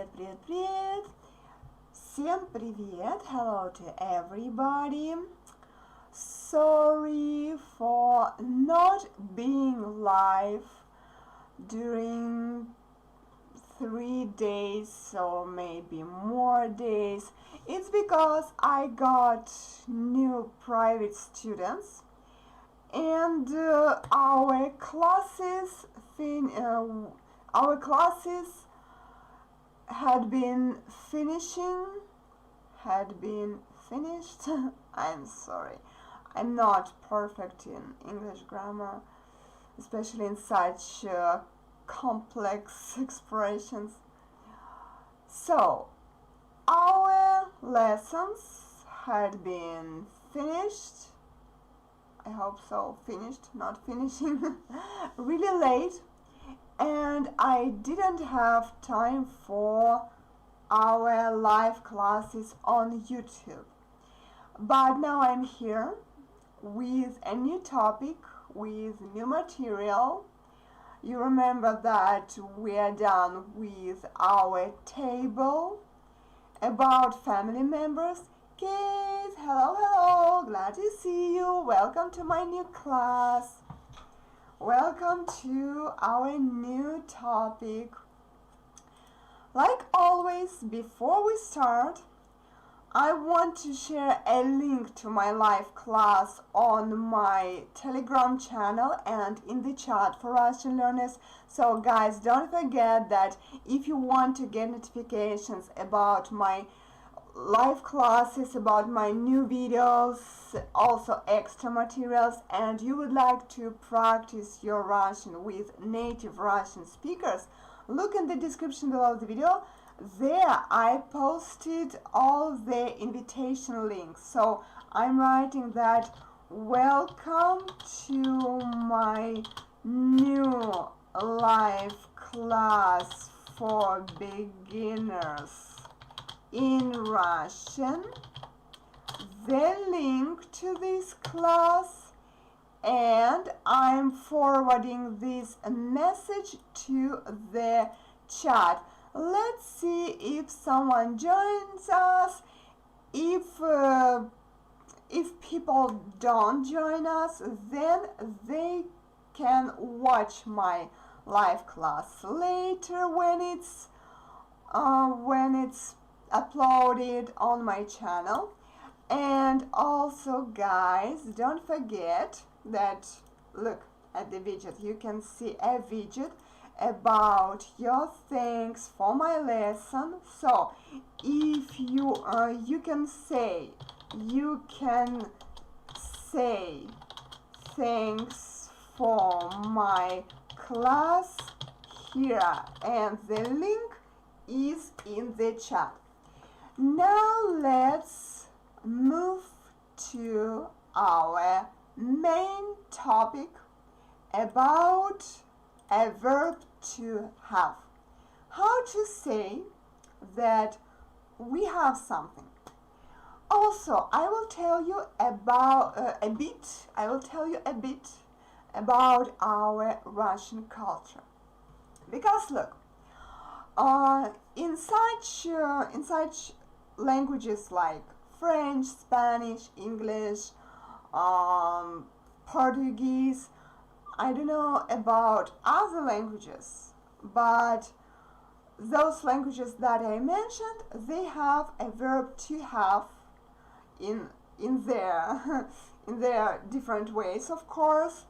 привет! Всем привет! Hello to everybody! Sorry for not being live during 3 days or maybe more days. It's because I got new private students and our classes had been finished. I'm sorry, I'm not perfect in English grammar, especially in such complex expressions. So our lessons had been finished. I hope so, finished, not finishing, really late, and I didn't have time for our live classes on YouTube. But now I'm here with a new topic, with new material. You remember that we are done with our table about family members. Kids, hello, glad to see you. Welcome to my new class. Welcome to our new topic. Like always, before we start, I want to share a link to my live class on my Telegram channel and in the chat for Russian learners. So guys, don't forget that if you want to get notifications about my live classes, about my new videos, also extra materials, and you would like to practice your Russian with native Russian speakers, look in the description below the video. There I posted all the invitation links. So I'm writing that welcome to my new live class for beginners in Russian, the link to this class, and I'm forwarding this message to the chat. Let's see if someone joins us. If people don't join us, then they can watch my live class later when it's uploaded on my channel. And also guys, don't forget that, look at the widget, you can see a widget about your thanks for my lesson. So if you can say thanks for my class here, and the link is in the chat. Now let's move to our main topic about a verb to have. How to say that we have something. Also, I will tell you about a bit about our Russian culture. Because look, in such languages like French, Spanish, English, Portuguese, I don't know about other languages, but those languages that I mentioned, they have a verb to have in their in their different ways, of course,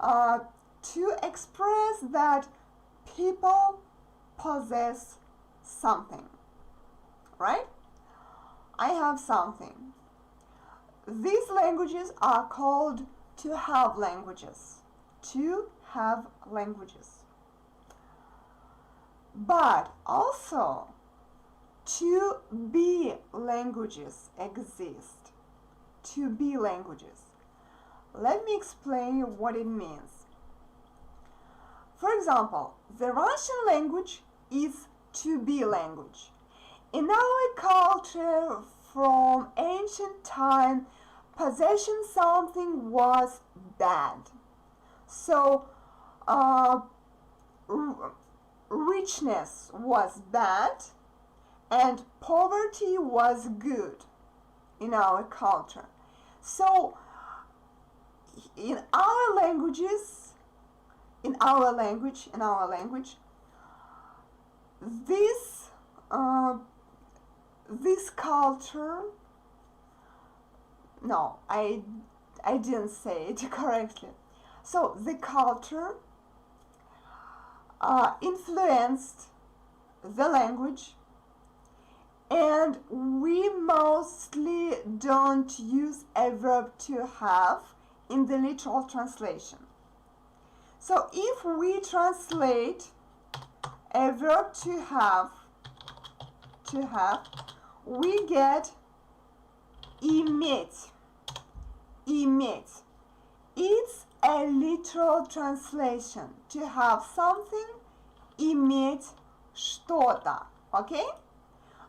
to express that people possess something, right? I have something. These languages are called to have languages. To have languages. But also to be languages exist. To be languages. Let me explain what it means. For example, the Russian language is to be language. In our culture, from ancient time, possessing something was bad. So richness was bad and poverty was good in our culture. So in our language, this culture, no, I didn't say it correctly. So the culture influenced the language, and we mostly don't use a verb to have in the literal translation. So if we translate a verb to have, we get иметь. It's a literal translation. To have something, иметь что-то. Okay?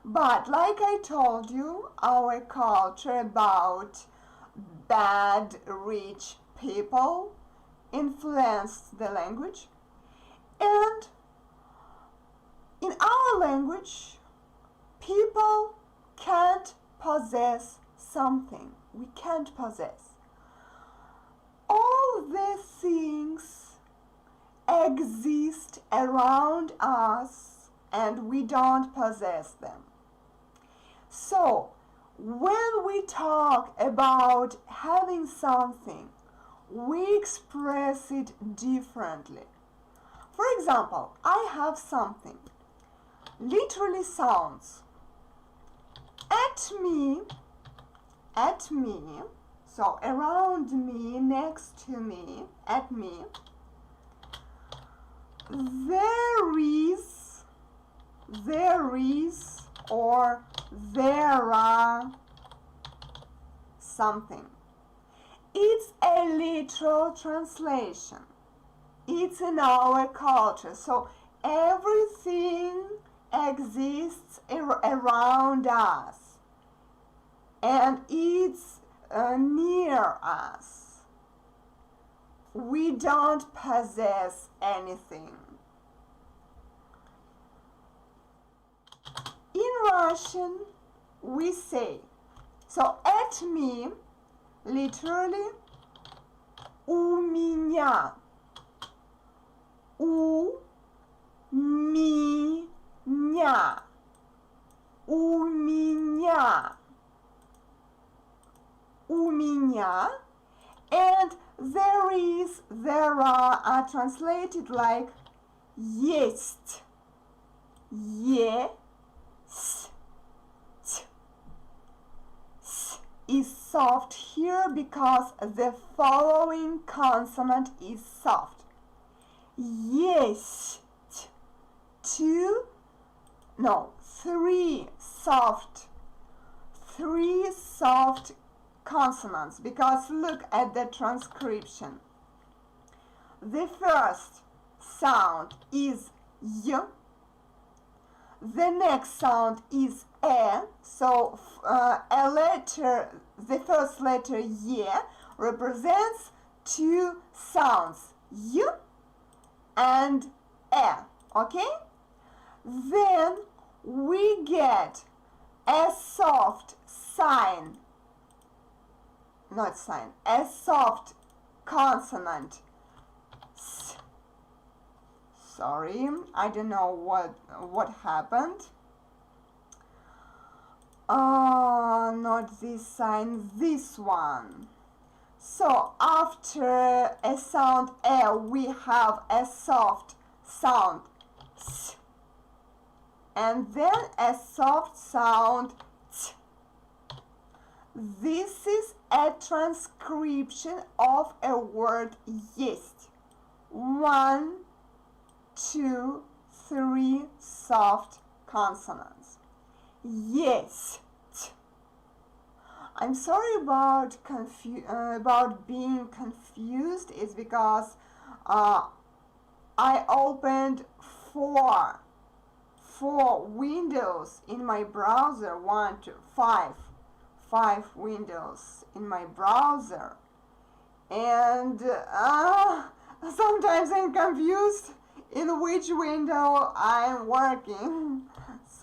But like I told you, our culture about bad, rich people influenced the language. And in our language, people can't possess something. We can't possess. All the things exist around us and we don't possess them. So, when we talk about having something, we express it differently. For example, I have something. Literally sounds at me, so around me, next to me, at me, there is, or there are something. It's a literal translation. It's in our culture. So everything exists around us. And it's near us. We don't possess anything. In Russian, we say, so at me, literally, у меня, у меня, у меня, у меня, and there are translated like есть, есть. S is soft here because the following consonant is soft. Есть. Three soft consonants, because look at the transcription. The first sound is y. The next sound is e. So a letter, the first letter y, represents two sounds, y and e. Okay? Then we get a soft a soft consonant. S. Sorry, I don't know what happened. Not this sign, this one. So after a sound e, we have a soft sound s, and then a soft sound t. This is a transcription of a word есть. 1, 2, 3 soft consonants. Есть. I'm sorry about being confused. It's because I opened four windows in my browser. 1, 2, 5 windows in my browser, and sometimes I'm confused in which window I'm working.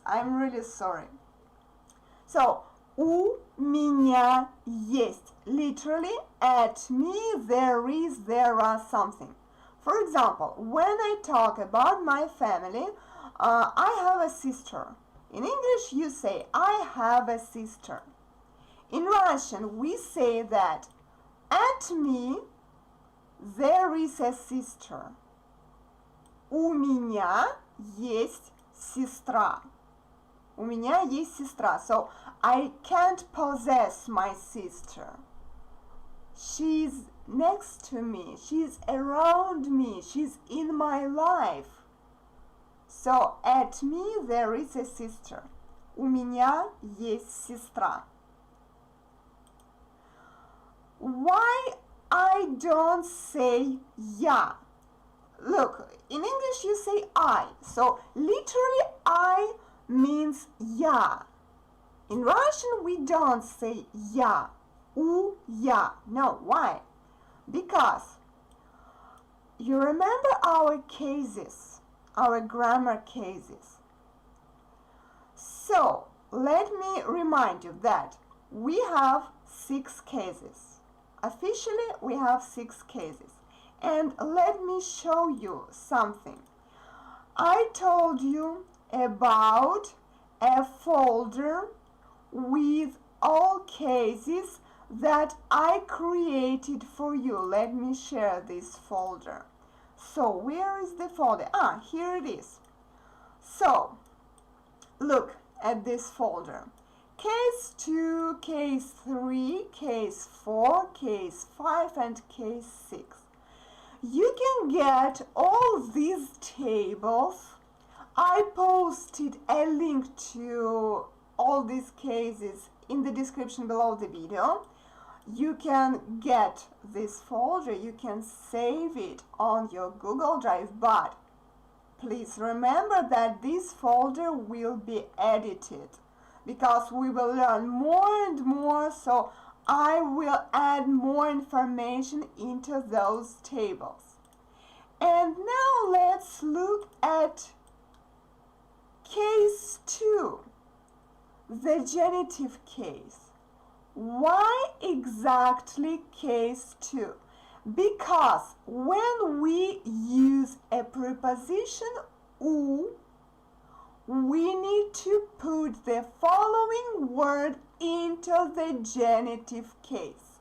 I'm really sorry. So, у меня есть. Literally, at me there is, there are something. For example, when I talk about my family, I have a sister. In English, you say, I have a sister. In Russian, we say that at me there is a sister. У меня есть сестра. У меня есть сестра. So, I can't possess my sister. She's next to me. She's around me. She's in my life. So, at me there is a sister. У меня есть сестра. Why I don't say я? Look, in English you say I. So, literally I means я. In Russian we don't say я. У я. No, why? Because you remember our cases, our grammar cases. So, let me remind you that we have 6 cases. Officially, we have 6 cases. And let me show you something. I told you about a folder with all cases that I created for you. Let me share this folder. So, where is the folder? Here it is. So, look at this folder. Case 2, case 3, case 4, case 5, and case 6. You can get all these tables. I posted a link to all these cases in the description below the video. You can get this folder, you can save it on your Google Drive, but please remember that this folder will be edited because we will learn more and more, so I will add more information into those tables. And now let's look at case 2, the genitive case. Why exactly case 2? Because when we use a preposition u, we need to put the following word into the genitive case.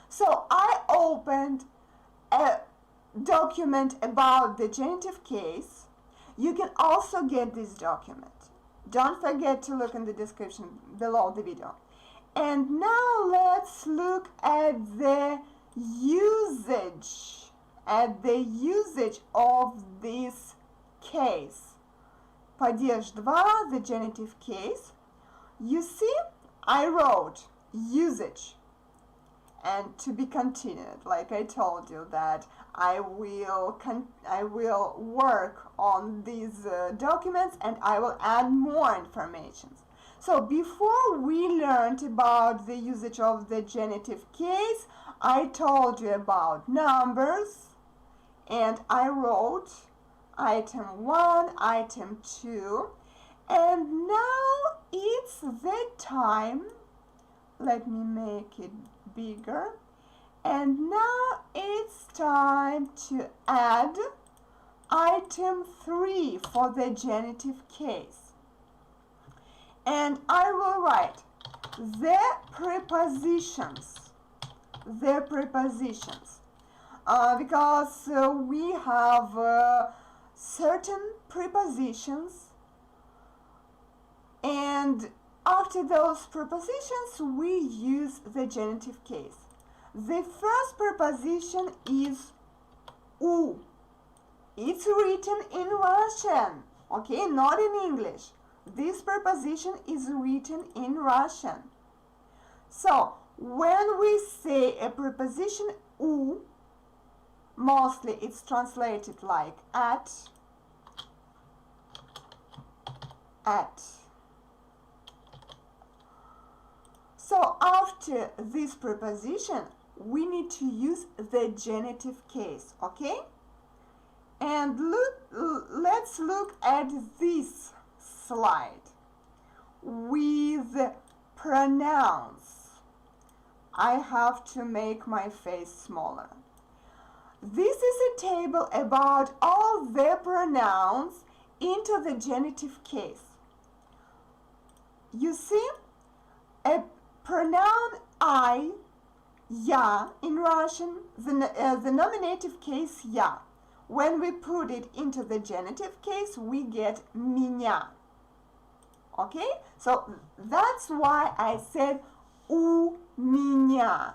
So I opened a document about the genitive case. You can also get this document. Don't forget to look in the description below the video. And now let's look at the usage, of this case. Падеж 2, the genitive case. You see, I wrote usage. And to be continued, like I told you that I will work on these documents and I will add more information. So before we learned about the usage of the genitive case, I told you about numbers and I wrote item 1, item 2, and now it's the time. Let me make it bigger. And now it's time to add item 3 for the genitive case. And I will write the prepositions, because we have certain prepositions, and after those prepositions we use the genitive case. The first preposition is u. It's written in Russian, okay, not in English. This preposition is written in Russian. So, when we say a preposition u, mostly it's translated like at. So, after this preposition, we need to use the genitive case, okay? And let's look at this slide with pronouns. I have to make my face smaller. This is a table about all the pronouns into the genitive case. You see, a pronoun I, я in Russian, the nominative case я. When we put it into the genitive case, we get меня. Okay? So that's why I said у меня.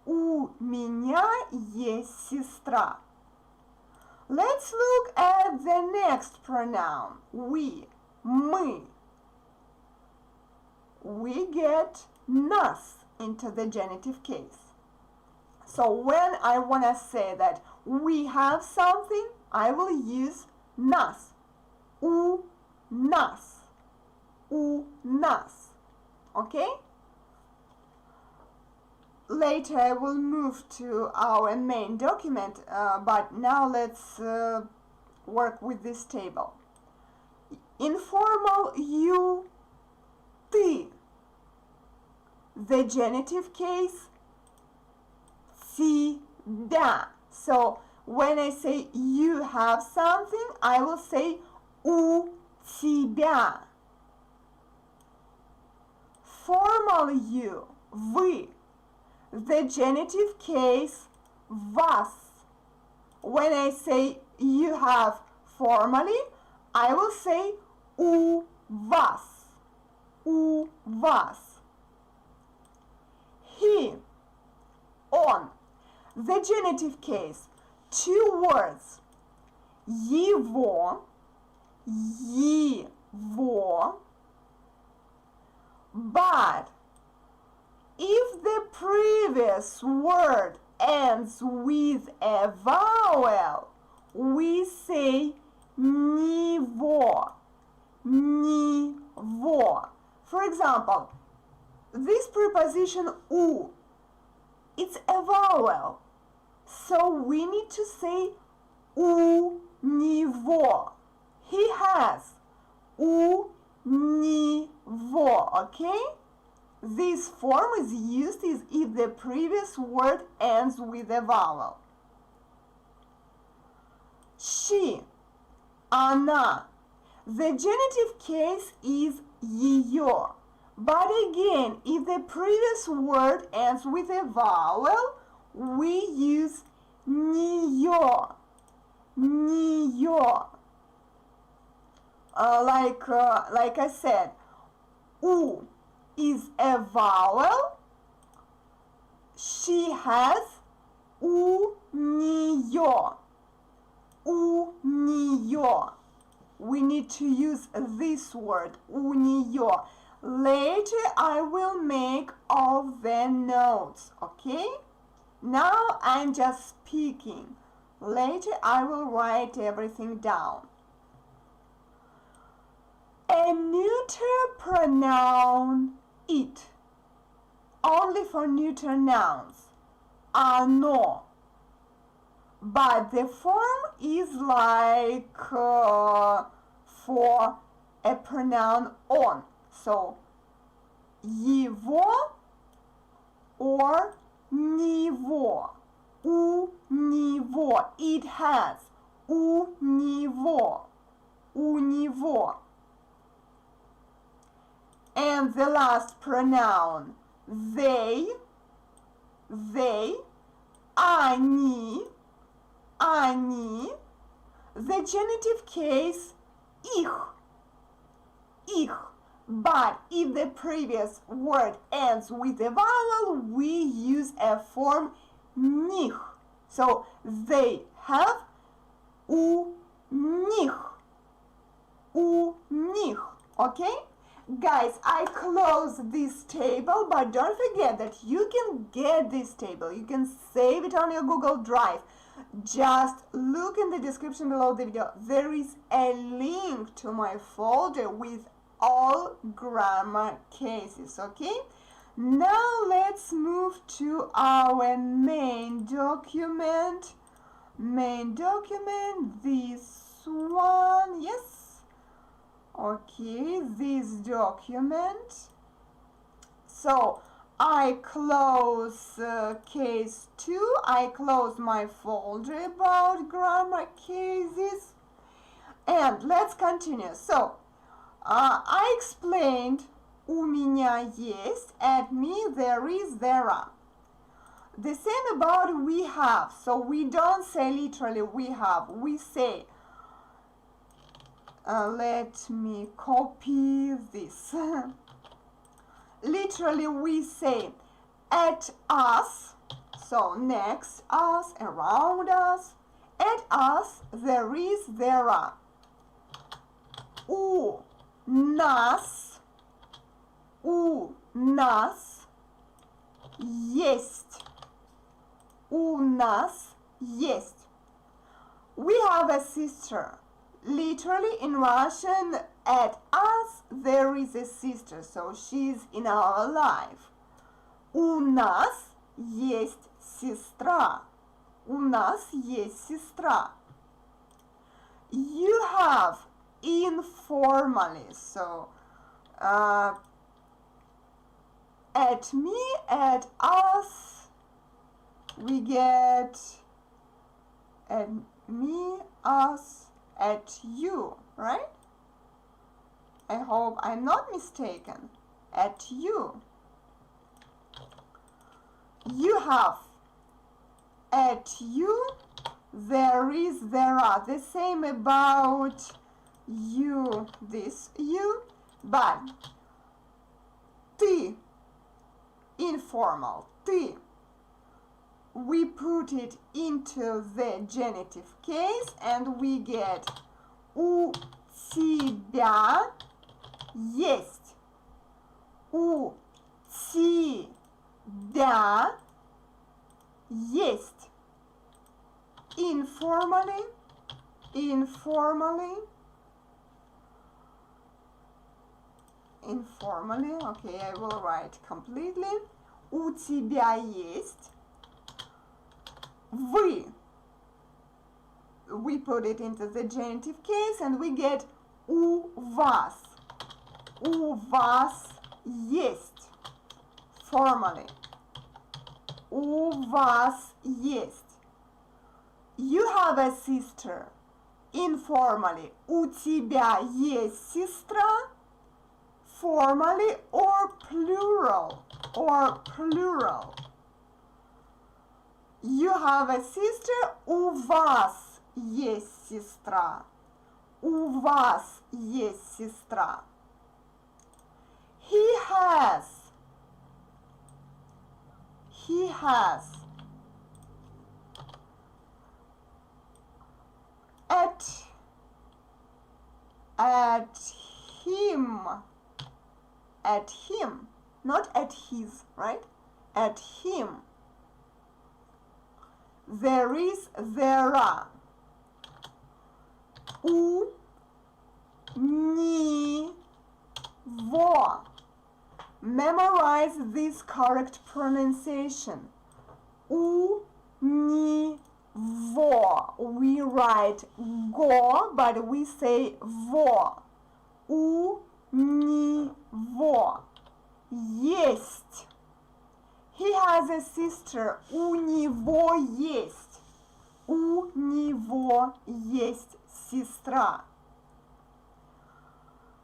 У меня есть сестра. Let's look at the next pronoun, we, мы. We get нас into the genitive case. So when I want to say that we have something, I will use нас. У нас. У нас. Okay? Later I will move to our main document, but now let's work with this table. Informal you, ты. The genitive case, тебя. So when I say you have something, I will say у тебя. Formal you, вы. The genitive case, вас. When I say you have formally, I will say у вас. У вас. He, он. The genitive case, two words. Его, его. But if the previous word ends with a vowel, we say него, него. For example, this preposition у, it's a vowel, so we need to say у него. He has у него, okay? This form is used if the previous word ends with a vowel. She, она. The genitive case is ее. But again, if the previous word ends with a vowel, we use нее. Нее. Like I said, у is a vowel. She has у нее. У нее. We need to use this word, у нее. Later I will make all the notes, okay? Now I'm just speaking. Later I will write everything down. A neuter pronoun, it. Only for neuter nouns. Оно. But the form is like for a pronoun on. So, его or него. У него. It has. У него. У него. And the last pronoun, they, они, они. The genitive case, их. But if the previous word ends with a vowel, we use a form них. So they have у них. У них. Okay? Guys, I close this table, but don't forget that you can get this table. You can save it on your Google Drive. Just look in the description below the video. There is a link to my folder with all grammar cases, okay? Now let's move to our main document. main document, this one, yes. Okay, this document. So I close case 2, I close my folder about grammar cases, and let's continue. So I explained у меня есть, at me there is, there are. The same about we have. So we don't say literally we have, we say let me copy this. Literally we say at us, so next us, around us. At us there is, there are. У нас есть. У нас есть. We have a sister. Literally in Russian, at us there is a sister, so she's in our life. У нас есть сестра. У нас есть сестра. You have informally, so at me, at us, we get at me, us, at you, right? I hope I'm not mistaken. At you. You have. At you, there is, there are. The same about you, this you, but ты, informal, ты. We put it into the genitive case and we get у тебя есть. У тебя есть. Informally, okay, I will write completely. У тебя есть. Вы. We put it into the genitive case and we get у вас. У вас есть. Formally. У вас есть. You have a sister. Informally. У тебя есть сестра. Formally or plural. You have a sister. У вас есть сестра. У вас есть сестра. He has. At him, not at his, right? At him. There is, there are. У него. Memorize this correct pronunciation. У него. We write go, but we say во. У него есть. He has a sister. У него есть. У него есть сестра.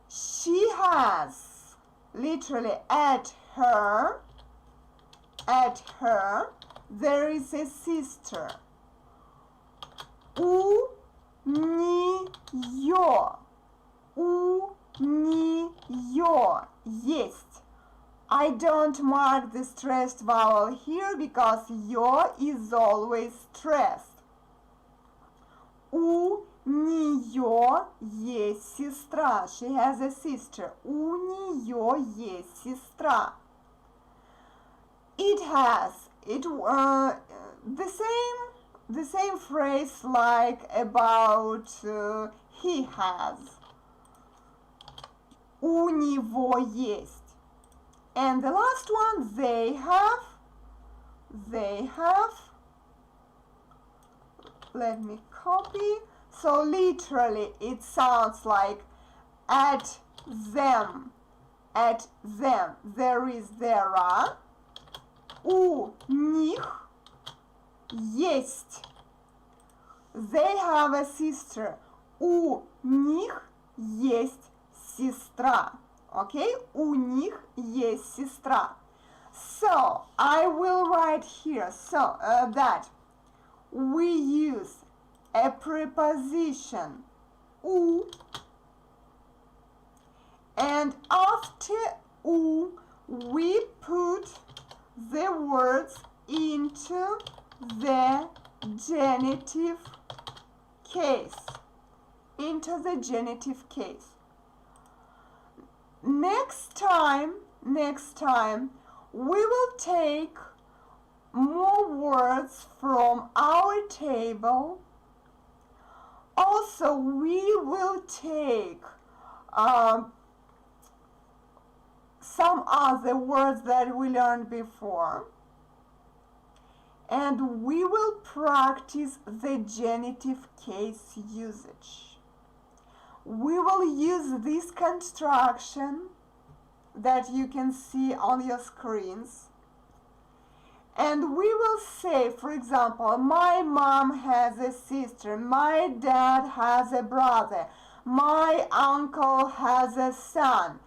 She has. Literally at her. There is a sister. У нее. У нее есть. I don't mark the stressed vowel here because yo is always stressed. У нее есть сестра. She has a sister. У нее есть сестра. It has. The same phrase like about he has. У него есть. And the last one, they have. let me copy. So literally it sounds like at them, there is, there are, у них есть, they have a sister, у них есть сестра. Okay, у них есть сестра. So I will write here that we use a preposition у, and after u we put the words into the genitive case. Next time we will take more words from our table. Also, we will take some other words that we learned before, and we will practice the genitive case usage. We will use this construction that you can see on your screens, and we will say, for example, my mom has a sister, my dad has a brother, my uncle has a son,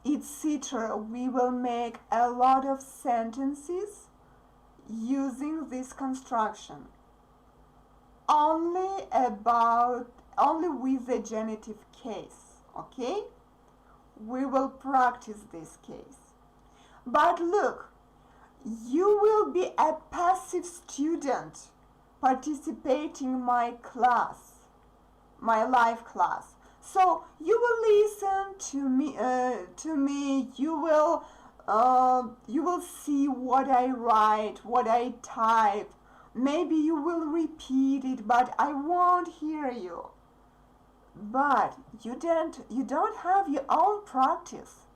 etc. We will make a lot of sentences using this construction only with the genitive case. Okay, we will practice this case. But look, you will be a passive student participating in my class, my live class. So you will listen to me. You will see what I write, what I type. Maybe you will repeat it, but I won't hear you. But you don't have your own practice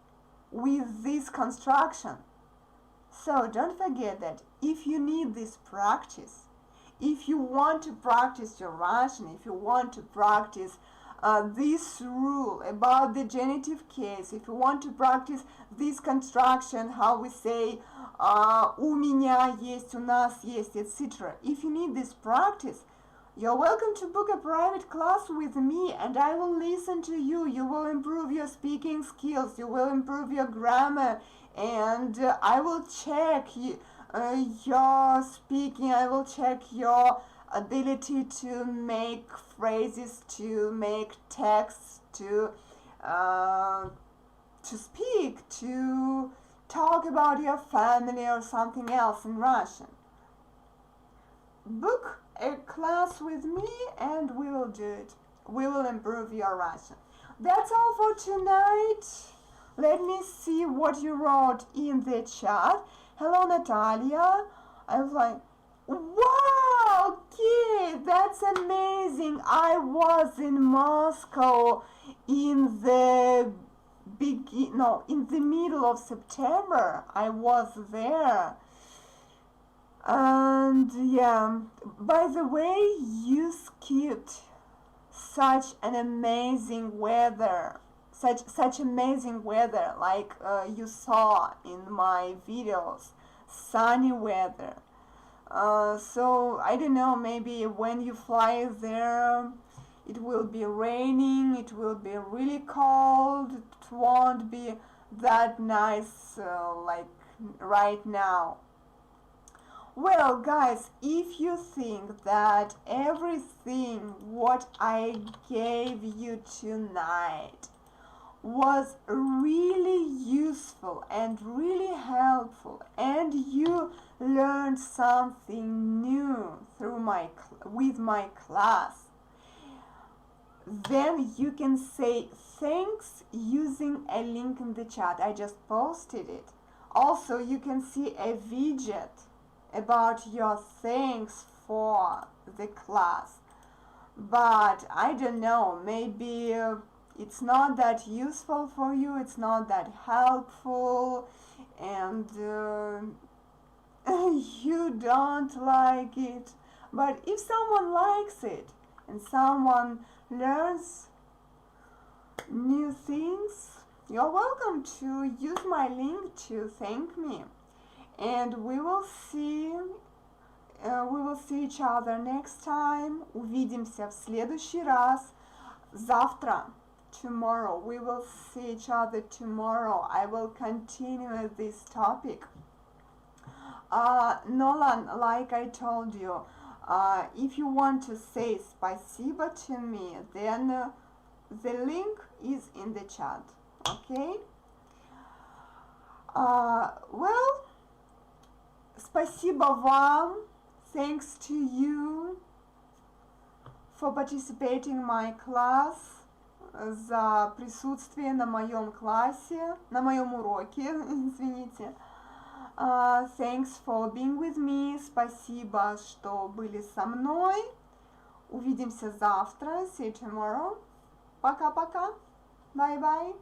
with this construction. So don't forget that if you need this practice, if you want to practice your Russian, if you want to practice this rule about the genitive case, if you want to practice this construction, how we say у меня есть, у нас есть, etc. If you need this practice, you're welcome to book a private class with me, and I will listen to you. You will improve your speaking skills, you will improve your grammar, and I will check your speaking, I will check your ability to make phrases, to make texts, to speak, to talk about your family or something else in Russian. Book a class with me and we will do it. We will improve your Russian. That's all for tonight. Let me see what you wrote in the chat. Hello, Natalia. I was like, wow, kid, that's amazing. I was in Moscow in the middle of September. I was there. And yeah, by the way, you skipped such an amazing weather. Such amazing weather, like you saw in my videos, sunny weather. So I don't know, maybe when you fly there it will be raining, it will be really cold, it won't be that nice like right now. Well, guys, if you think that everything what I gave you tonight was really useful and really helpful, and you learned something new with my class, then you can say thanks using a link in the chat. I just posted it. Also, you can see a widget about your thanks for the class, but I don't know, maybe it's not that useful for you, it's not that helpful, and you don't like it. But if someone likes it and someone learns new things, you're welcome to use my link to thank me. And we will see each other next time. Увидимся в следующий раз. Завтра. Tomorrow. We will see each other tomorrow. I will continue this topic. Nolan, like I told you, if you want to say спасибо to me, then the link is in the chat. Okay? Well, спасибо вам. Thanks to you for participating in my class, за присутствие на моем классе, на моем уроке, извините. Thanks for being with me. Спасибо, что были со мной. Увидимся завтра. See you tomorrow. Пока-пока. Bye-bye.